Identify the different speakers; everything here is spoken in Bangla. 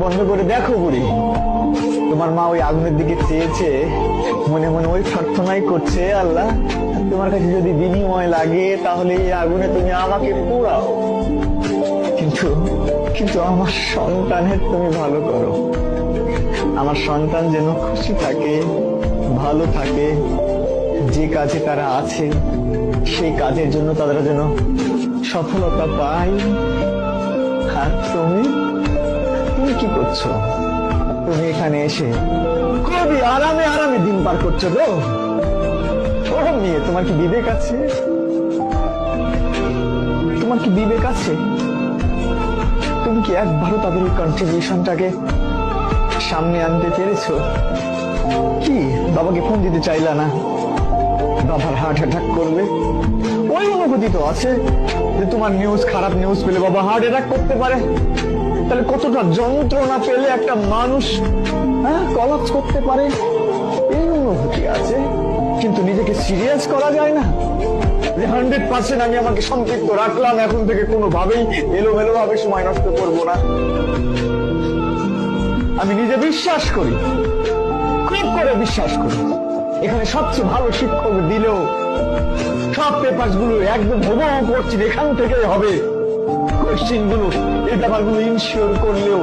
Speaker 1: বন্ধ করে দেখো বুড়ি, তোমার মা ওই আগুনের দিকে চেয়েছে, মনে মনে ওই প্রার্থনাই করছে, আল্লাহ তোমার কাছে যদি বিনিময় লাগে তাহলে এই আগুনে তুমি আমাকে পোড়াও, কিন্তু কিন্তু আমার সন্তানের তুমি ভালো করো, আমার সন্তান যেন খুশি থাকে, ভালো থাকে, যে কাজে তারা আছে সেই কাজের জন্য তারা যেন সফলতা পায়। আর তুমি তুমি কি করছো? তুমি এখানে এসে খুবই আরামে আরামে দিন পার করছো গো। ও মেয়ে, তোমার কি বিবেক আছে? তোমার কি বিবেক আছে? তুমি কি একবারও তাদের এই কন্ট্রিবিউশনটাকে সামনে আনতে পেরেছো? কি বাবাকে ফোন দিতে চাইলা না? বাবার হার্ট অ্যাটাক করবে, ওই অনুভূতি তো আছে যে তোমার নিউজ, খারাপ নিউজ পেলে বাবা হার্ট অ্যাটাক করতে পারে। তাহলে কতটা যন্ত্রণা পেলে একটা মানুষ কলাপস করতে পারে, এই অনুভূতি আছে। কিন্তু নিজেকে সিরিয়াস করা যায় না যে 100% আমি আমাকে সম্পৃক্ত রাখলাম, এখন থেকে কোনোভাবেই এলোমেলো ভাবে সময় নষ্ট করবো না। আমি নিজে বিশ্বাস করি, খুব করে বিশ্বাস করি, এখানে সবচেয়ে ভালো শিক্ষক দিলেও সব পেপার গুলো একদম হুবহু করছি, এখান থেকে হবে কোশ্চিন গুলো, এই ব্যাপারগুলো ইনশিওর করলেও